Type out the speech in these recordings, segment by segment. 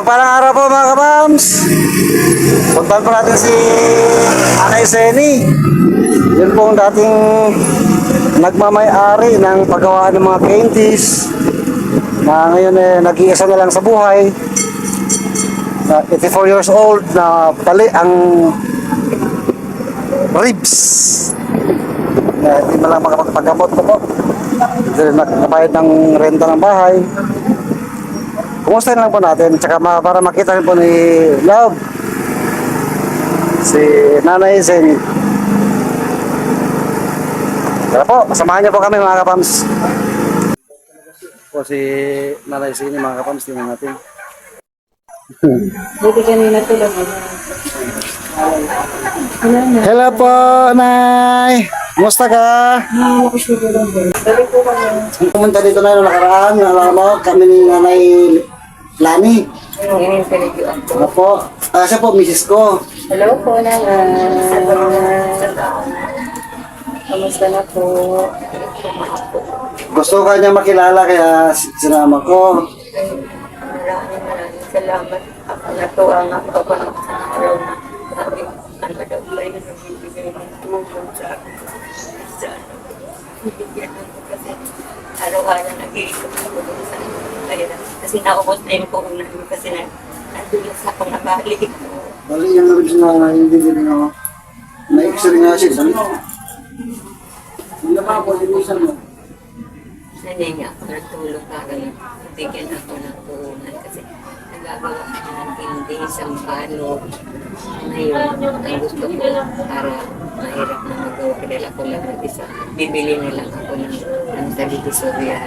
Mapagpalang araw po mga kabams. Puntahan po natin si Anay Seni. Yun po ang dating nagmamay-ari ng paggawa ng mga candies na ngayon nag-iisa na lang sa buhay. 84 years old na pali ang ribs. Hindi mo lang makapagpagamot po po. Nabayad ng renta ng bahay. Kumusta lang po natin, tsaka para makita rin po ni Love, si Nanay Zeni. Tara po, samahan niyo po kami mga kapams. Po si Nanay Zeni mga kapams, tingnan natin. Buti kanina tulog. Hello po, Nay! Kumusta ka? Dali po kami. Pumunta dito na yung nakaraan, kami ni Nanay Lani. Ngayon pinagyan po. Ano po? Siya po, misis ko. Hello po naman. Kamusta na po? Gusto ka niya makilala kaya sinama ko. Maraming salamat. Ako natuwa nga ako ng araw na sabi ano daw ba yun ang bibigay ng tulong sa akin. Bibigyan ako kasi araw-araw nag-iisip ako doon sa kaya kasi naubos na yung puhunan ko kasi nadulas ako na balik. Bali yung ribs na hindi din ako. Na-x-ray nga siya. Dali. Hindi naman ako, libusan mo. Nanay ako nagtulong para bigyan ako ng puhunan kasi nagagawa ko ng hindi isang palo. Ngayon, ang gusto ko para mahirap na magawa. Dahil ako lang mag-isa. Bibili na lang ako ng Divisoria.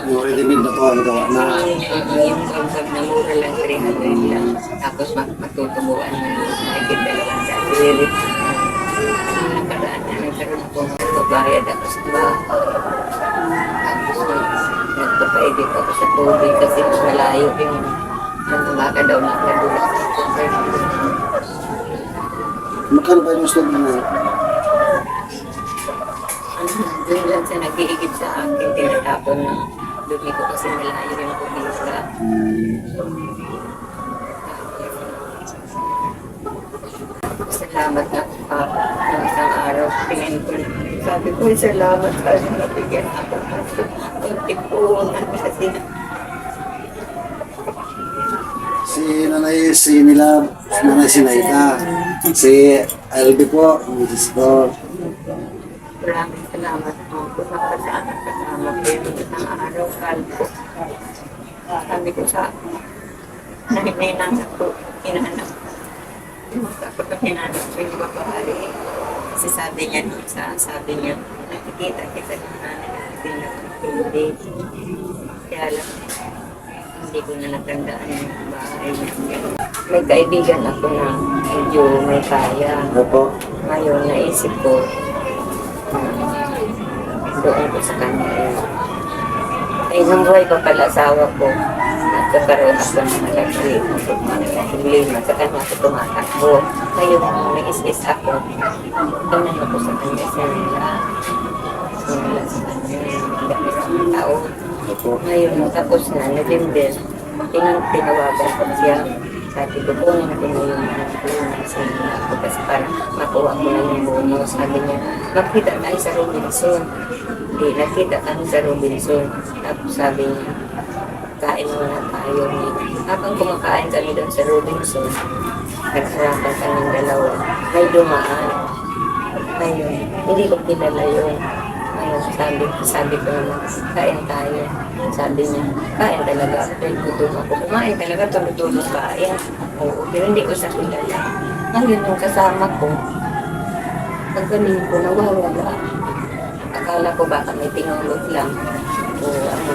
Yung ready-made na to, ang gawa na. Yung pag na mura lang, 300 lang. Tapos matutubuan na nakikita dalawang sa lirik. Nakaraan na nagkaroon ako magbabayad ako sa bahay. Tapos nagpapaigit ako sa tubig kasi malayo yung baka daw nakadulas ako. Magkano ba yung stove na? Doon lang siya nag-iigit sa akin, tinatapon na dumi ko kasi malayo yung kubisa. Salamat na ng isang araw. Tingin ko, sabi ko, salamat kasi nabigyan ako ng tipunan kasi Si Nanay Sinila, si Nanay Sinaita. Si Albi po, misis ko. maraming salamat po. Kung nakasama kasama ko yung isang araw, kalpo. Sabi ko sa nanay ko, inanak. Tapos ang hinahanap ko yung babae. Kasi sabi niya, nakikita kita ng nanay natin na hindi. Kaya lang, hindi ko na natandaan yung bahay niya. May kaibigan ako na medyo may kaya. Ano po? Ngayon, naisip ko, doon ko sa kanya yun. Ay, nung buhay ko pala asawa ko, nagkakaroon ako ng malaki, problema, sa kanya ako tumatakbo. Ngayon, nais-is ako, doon ako sa kanya, sinila sa kanya, isang taon. Ngayon, tapos na, nagindin, tinawagan ko siya. Sabi ko, kunin ko na yung tulungan sa inyo ako kasi para makuha ko na yung bonus. Sabi niya, makita tayo sa Robinson. Hindi, nakita kami sa Robinson. Tapos sabi niya, kain muna tayo. Habang kumakain kami doon sa Robinson, nagsarapan kaming dalawa. May dumaan. Ngayon, hindi ko kilala yun. Ngayon, sabi ko naman, kain tayo. Sabi niya, kain talaga ako. Gutom ako. Kumain talaga, tulog-tulog kain. Oo, pero hindi ko sa kilala. Ngayon, yung kasama ko, pagkanin ko, nawawala. Akala ko baka may tinulog lang. O ano.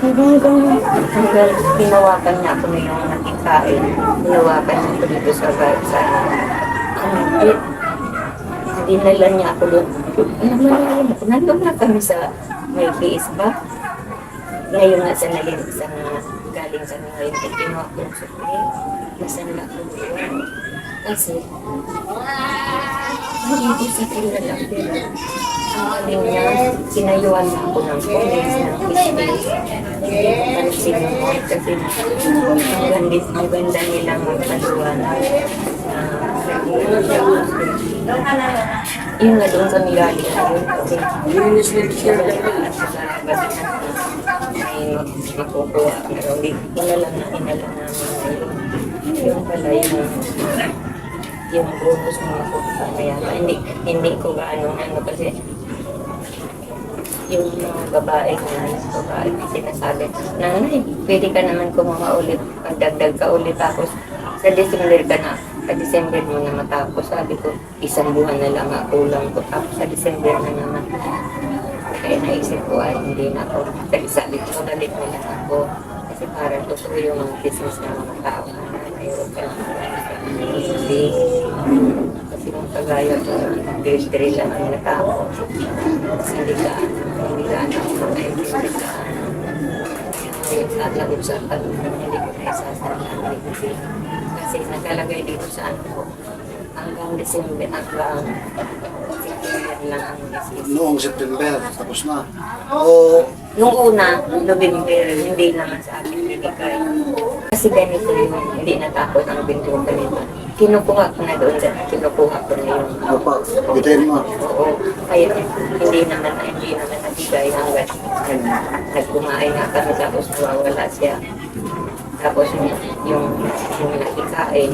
Hanggang tinawakan niya ako na yung naging kain. Tinawakan niya ako dito sa dinala niya ako doon. Nandun na kami sa may PS ba? Ngayon nga sa galing kami ngayon. Kinuha ko yung sukli. Nasanla ko doon. Kasi, hindi sa kilala. Pero, ang aling niya, sinayuan na ako ng police, ng business. pansin mo kasi ang ganda nilang magpaliwanag. Yun nga doon sa nilalim na yun kasi may makukuha pero inalam namin yung pala yung bonus mo makukuha kaya hindi ko gaano kasi yung babae na sinasabi, nanay, pwede ka naman kumuha ulit, pagdagdag ka ulit, tapos sa December ka na, sa December mo na matapos, sabi ko, isang buwan na lang kulang ko, tapos sa December na naman, kaya naisip ko, ay hindi na ako, sabi ko, balik na lang ako, kasi parang totoo yung mga business ng mga tao, mayroon ka lang, hindi, kasi kung kagaya ko, grade lang ang natao, hindi ka lagot sa pag-usapan, hindi ko na isasalaan kasi nakalagay dito sa ano ko hanggang December hanggang September lang ang business. Noong September, tapos na. O, Nung una, November, hindi naman sa akin binigay. Kasi ganito yung hindi natakot ang bintukan nito. Kinukuha ko na doon, kinukuha ko na yung apa, bitin mo. oo. Kaya hindi naman nabigay hanggang nagkumain nga kami tapos nawawala siya. Tapos yung nakikain,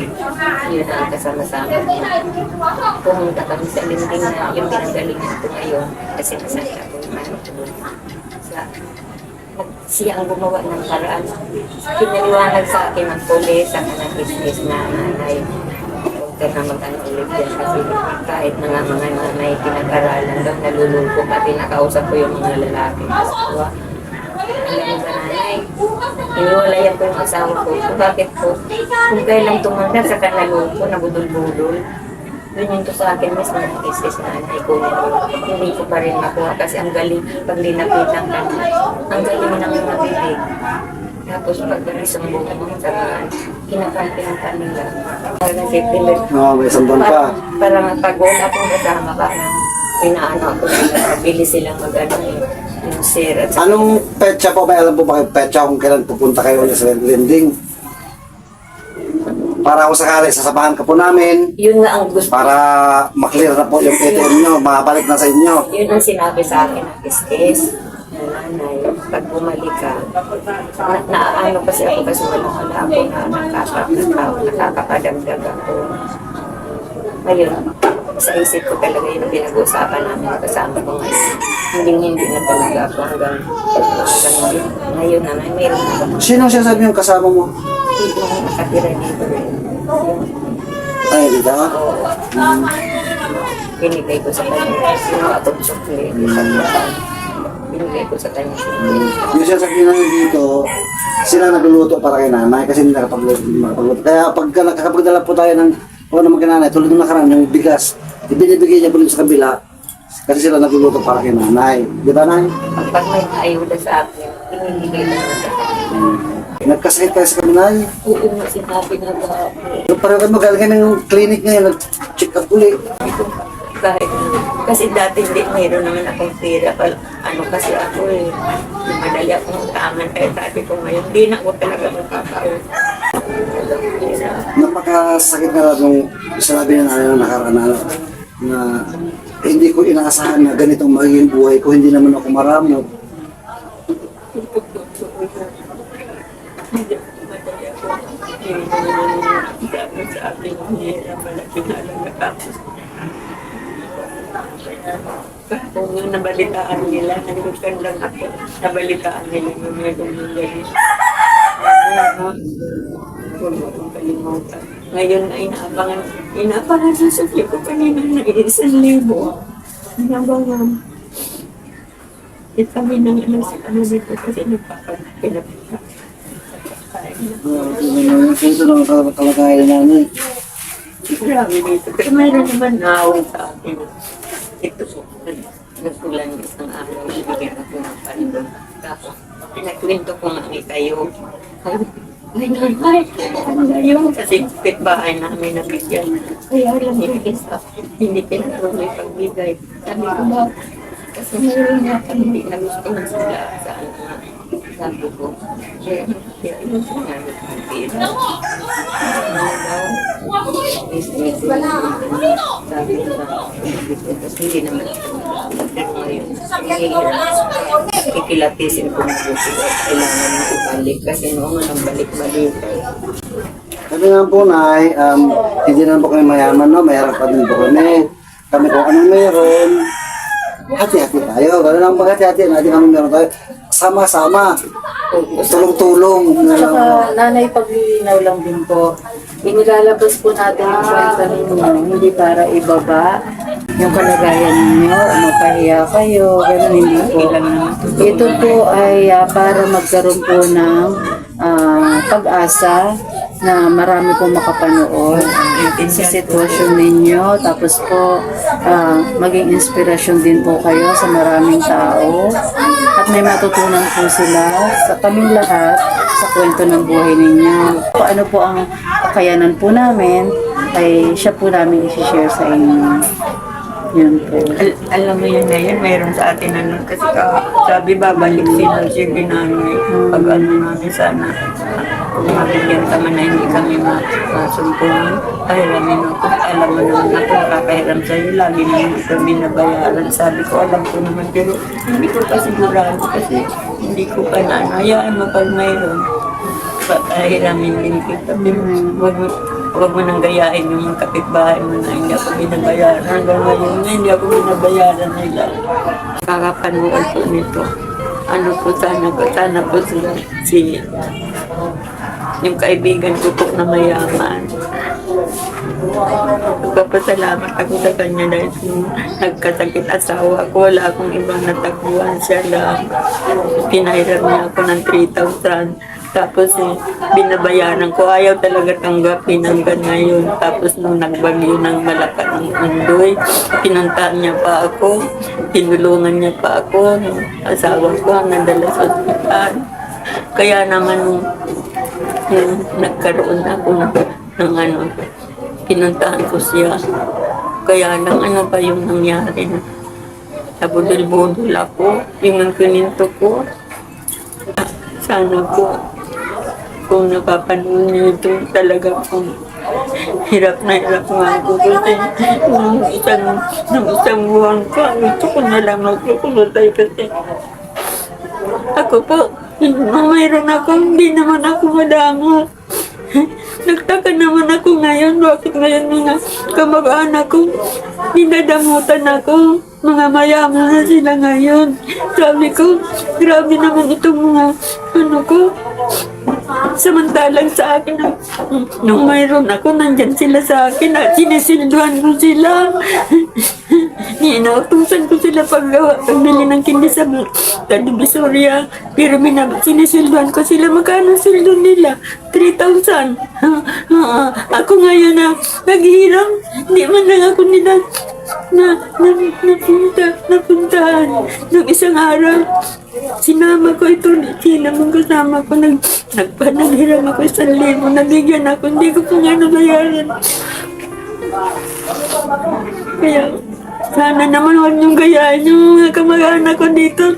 yun ang kasama-sama. Pumunta kami sa linding na yung pinagalingan ko ngayon kasi nasaya ko yung ano ko. Siya ang gumawa ng paraan. Pinaliwanag sa akin ng pulis, sa kanang business na nanay. Huwag ka na mag-ano ulit yan kasi kahit na nga mga nanay pinag-aralan doon, nalulungko pati nakausap ko yung mga lalaki. Alam mo ba nanay, iniwalayan ko yung asawa ko. Kung bakit po? Kung kailang tumanda sa kanalungko, nabudol-budol. Yun yung to sa akin, mas mga business na nanay ko. Hindi ko pa rin makuha kasi ang galing, pag linapitan ka na, ang galing ng mga bibig. Tapos pag sumbong mo sa mga kinakampi ng kanila. Parang September. May isang buwan pa. Parang pag wala akong kasama ka, pinaano ako sila, bili silang mag-ano yung sir. At Anong petsa po? May alam po ba kayo petsa kung kailan pupunta kayo ulit sa lending? Para kung sakali, sasamahan ka po namin yun nga ang gusto. para maklear na po yung ATM nyo, makabalik na sa inyo. Yun ang sinabi sa akin ng kiskis. Nanay, pag bumalik ka, naaano kasi ako kasi wala ako na nakakapadagdag ako. Ngayon, sa isip ko talaga yung pinag-uusapan namin kasama ko ngayon. Hindi na talaga ako hanggang ngayon na mayroon na ako. Sino siya sabi yung kasama mo? Yung nakatira dito rin. Ay, di ba? Binigay ko sa kanya. Yung atong chocolate. Binigay ko sa kanya. Yung siya sabi na dito, sila nagluluto para kay nanay kasi hindi nakapagluto. Kaya pagka nakakapagdala po tayo ng naman kay nanay, tulad ng nakaraan, yung bigas, ibinibigay niya po dito sa kabila kasi sila nagluluto para kay nanay. Di ba, nay? Pag may ayuda sa akin, binibigay ko naman sa kanya. Nagkasakit tayo sa kabinay. Oo nga sinabi na ba? Parang kami magaling kami ng clinic ngayon, nag-check up ulit. Kahit, kasi dati hindi, mayroon naman akong pera. Ano kasi ako eh, madali akong taman. Kaya sabi ko ngayon, hindi na ako talaga magkakaon. Napakasakit na lang nung sinabi na namin nakaraan na hindi ko inaasahan na ganitong magiging buhay ko, hindi naman ako maramot. Madali ako. Hindi naman sa akin yung hirap na pinalaga tapos. Kung yung nabalitaan nila, naglukan lang ako. Nabalitaan nila yung mga gumagay. Huwag mo kong kalimutan. Ngayon na inaabangan sa sukli ko kanina na 1,000. Inabangan. Kami nang ano dito kasi nagpapapilapita. Ito lang ang kalagayan namin. Grabe dito. Pero mayroon naman nawang sa akin. Ito po. Nagkulan ng isang araw. Ibigyan ako ng pandong. Tapos, nagkwento ko nga ni kayo. Ay, nanay, ano yun? Kasi bahay namin nabigyan. Kaya lang yung isa, hindi pinatuloy pagbigay. Sabi ko ba, kasi mayroon nga hindi na gusto na sila sa ano nga. Sabi ko, eh, ano po nga, nagpipira. Sabi ko tapos hindi naman ngayon. Kikilapisin ko na buti at kailangan na ibalik kasi noong nang balik-balik. Sabi nga po, Nay, hindi naman po kami mayaman, no? Mayroon pa din po kami. Kami kung anong meron, hati-hati tayo. Gano'n lang pag-hati-hati natin kami meron tayo. Sama-sama. Tulong-tulong. Saka nanay, paglilinaw lang din po, inilalabas po natin ang kwenta ninyo, hindi para ibaba yung kalagayan ninyo, o mapahiya kayo, gano'n hindi po. Ito po ay para magkaroon po ng pag-asa na marami pong makapanood sa sitwasyon ninyo. Tapos po, maging inspirasyon din po kayo sa maraming tao. At may matutunan po sila sa kaming lahat sa kwento ng buhay ninyo. Ano po ang kakayanan po namin, ay siya po namin isi-share sa inyo. Yun po. Alam mo yun na yun, mayroon sa atin ano, kasi sabi babalik sila siya dinanoy pag ano namin sana kung mabigyan kami na hindi kami masumpungan, pahiramin ako, alam mo naman ako nakakahiram sa'yo, lagi na hindi kami nabayaran. Sabi ko, alam ko naman, pero hindi ko pa sigurado kasi hindi ko pa nanayaan mo pag mayroon. Pahiramin din kita, pero huwag mo nang gayahin yung mga kapitbahay mo na hindi ako binabayaran. Hanggang ngayon na hindi ako binabayaran nila. Kakapanood po nito. Ano po sana po si yung kaibigan ko po na mayaman. Nagpapasalamat ako sa kanya dahil nung nagkasakit asawa ko, wala akong ibang natakbuhan, siya lang. Pinahiram niya ako ng 3,000. Tapos binabayaran ko, ayaw talaga tanggapin hanggang ngayon. Tapos nung nagbagyo ng malakas ng undoy, pinuntahan niya pa ako, tinulungan niya pa ako, ng asawa ko hanggang dala sa ospital. Kaya naman nung nagkaroon ako ng ano, pinuntahan ko siya. Kaya lang ano pa yung nangyari na nabudol-budol ako, yung ang kininto ko. Sana po, kung napapanood niyo ito, talaga kung hirap na nga ako kasi nung isang buwan ka, gusto ko na lang magkukulutay kasi ako po, mayroon ako, hindi naman ako madamot. Nagtaka naman ako ngayon, bakit ngayon mga kamag-anak ko, dinadamutan ako, mga mayaman na sila ngayon. Sabi ko, grabe naman itong mga ano ko. Samantalang sa akin, nung mayroon ako, nandyan sila sa akin at sinisilduhan ko sila. Inautusan ko sila pagbili ng kindi sa Divisoria. Pero sinisilduhan ko sila. Magkano sildo nila? 3,000. Ako ngayon na naghihirang. Hindi man lang ako nila napuntahan. Nung isang araw, sinama ko ito, sinamang kasama ko, naghiram ako 1,000, nabigyan ako, hindi ko pa nga nabayaran. Kaya, sana naman huwag niyong gayahin yung mga kamag-anak ko dito.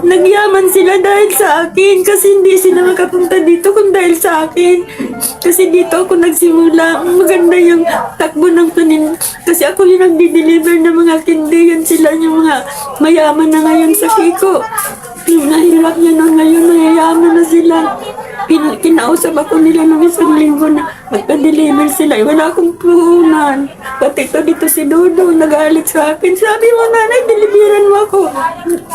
Nagyaman sila dahil sa akin, kasi hindi sila makapunta dito kung dahil sa akin. Kasi dito ako nagsimula, maganda yung takbo ng panin. Kasi ako yung nagdi-deliver ng mga kindi, yan sila yung mga mayaman na ngayon sa Kiko. Nahirap niya na ngayon, mayayaman na sila. Kinausap ako nila ng 1 linggo na magpa-deliver sila. Wala akong puhunan. Pati ito dito si Dodo, nag-aalit sa akin. Sabi mo, nanay, deliveran mo ako.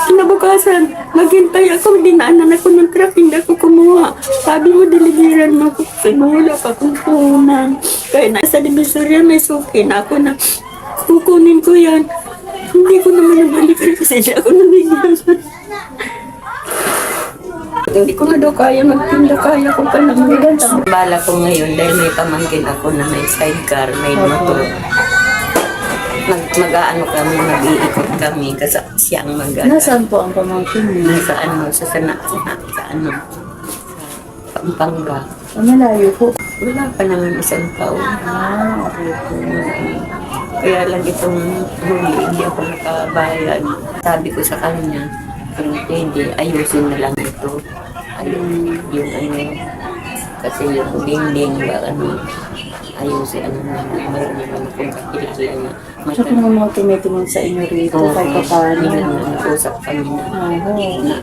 Kinabukasan, maghintay ako, dinaanan ako ng truck, hindi ako kumuha. Sabi mo, deliveran mo ako. Wala pa akong puhunan. Kaya nasa Divisoria may suki na ako na kukunin ko yan. Hindi ko naman nabalikan kasi hindi ako nabigyan. Hindi ko na daw kaya magtinda, kaya ko pa lang maganda. Bala ko ngayon dahil may pamangkin ako na may sidecar, may motor. Mag-aano kami, mag-iikot kami kasi siyang Nasaan po ang pamangkin niyo? Nasa ano, sa ano, sa Pampanga. Malayo po. Wala pa naman 1 taon. Okay po. Kaya lang itong huli, hindi ako nakabayad. Sabi ko sa kanya, kung hindi, ayusin na lang ito. Ayun, yung ano, kasi yung dingding, ba, ano, ayusin, ano na, mayroon naman kung kakilala niya. Tsaka ng mga tumitingin sa inyo rito, kahit pa paano. Nag-usap kami na,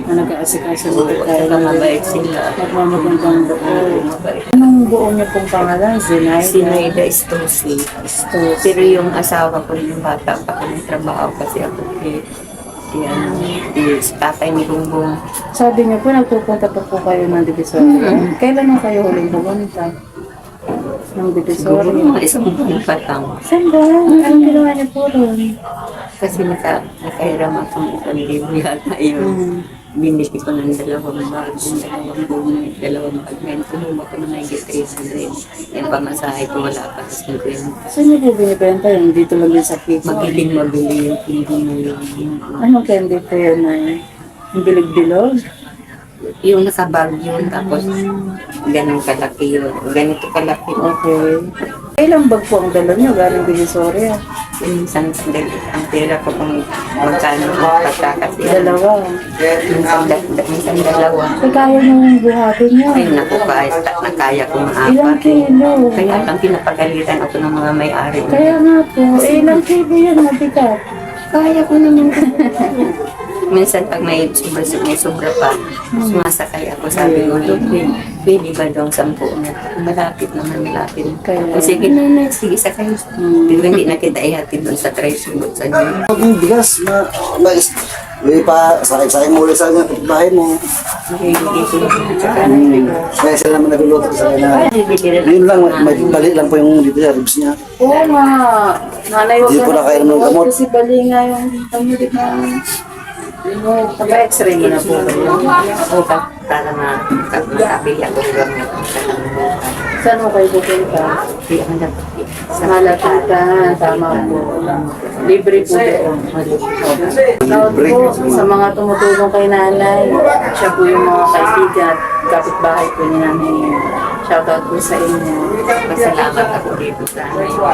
Na nag-aasikaso oo, nito at saka mabait sila. Nagmamagandang buo. Mabait. Anong buo niyo pong pangalan? Zinaida? Sinaida Estosi. Pero yung asawa ko, yung bata pa kami trabaho kasi ako tatay ni Bongbong. Sabi niyo po, nagpupunta pa po kayo ng Divisoria. Kailan na kayo huling pumunta? Ng Siguro Divisoria? mga isang buwan pa lang. Saan ba? Anong ginawa niyo po doon? Kasi nakairam akong 1,000 yata yun. Binili ko ng dalawang bag, yung dalawang bumit, dalawang bag. Ngayon, kumuha ko na may 300. Yung pamasahe ko wala pa sa 50. Saan niyo po binibenta yun? Dito lang din sa Kiko. Mabili yung hindi na yun. Anong candy po yun na yung bilig-bilog? Yung nakabag yun, tapos ganun kalaki yun. Ganito kalaki. Okay. Ilang bag po ang dala niyo galing Divisoria? Minsan, ang pera ko kung magkano pagkakasi. Dalawa. Minsan dalawa. So, kaya niyo yung buhatin niyo? Ay, naku, nakaya ko Ilang maapat. kilo? Kaya lang pinapagalitan ako ng mga may-ari. Kaya nga po, ilang kilo yan mabigat? Kaya ko naman. Minsan pag may sobra pa, sumasakay ako. Sabi ko, pwede ba daw 10 na? Malapit naman, malapit. Kaya- O sige na, sige sakay. Pero hindi na kita ihatid doon sa tricycle sa Diyo. Pag yung bigas, may pa, sakay mo ulit sa bahay mo. Hindi ko Kaya sila naman nagluluto sa kanya. Yun lang, may bali lang po yung dito sa ribs niya. Oo nga. Nanay, huwag Hindi po na kaya ng gamot. Kasi bali nga yung pamilit na... Nag-x-ray mo na po ba yun? O para na sabi ako gamit sa Saan mo kayo pupunta? Di ang dapat. Sa Malapitan. Tama po. Libre po doon. Tawag po sa mga tumutulong kay nanay. Siya po yung mga kaibigan at kapitbahay po ni nanay. Shoutout po sa inyo. Pasalamat ako dito sa amin. Kung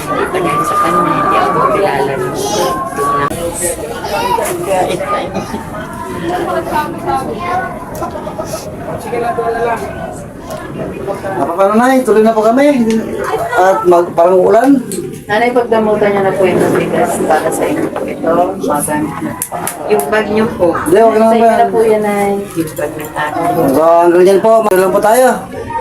hindi pa dahil sa kanya, hindi ako kilala nung Paano na, tuloy na po kami. At parang ulan. Nanay, pagdamutan niya na po yung bigas para sa inyo po ito. Magamit na po. yung bag niyo po. Hindi, okay Sa naman inyo po na yan. po yan, Nay. Yung bag ng akin. So hanggang dyan po, magandang lang po tayo.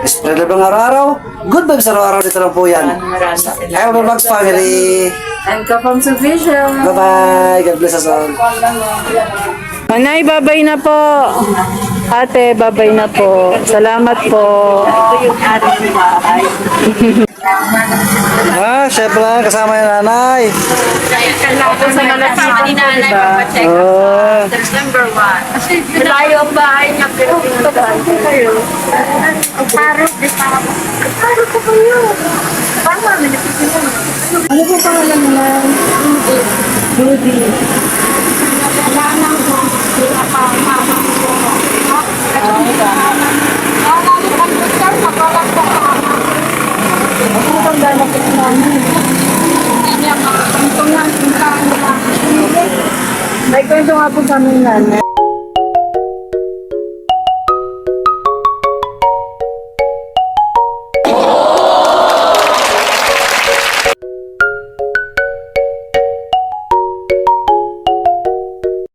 Spread lang araw-araw. Good vibes araw-araw dito lang po yan. Maraming salamat. Ayaw Vlogs family. And Kapam Vision. Bye-bye. God bless us all. Nanay, babay na po. Ate, babay na po. Salamat po. Ito yung ari ng bahay. Chef lang, kasama yung nanay. Ako sa malapit ni nanay papacheck Oh. September 1. Malayo ang bahay niya pero pinuntahan ko kayo. Parot, di pa ako. Parot ko kayo. Paano namin napipinan? Ano po pangalan mo, Nay? Rudy. Ano pang gano'n po namin? May kwento nga po sa amin, Nanay.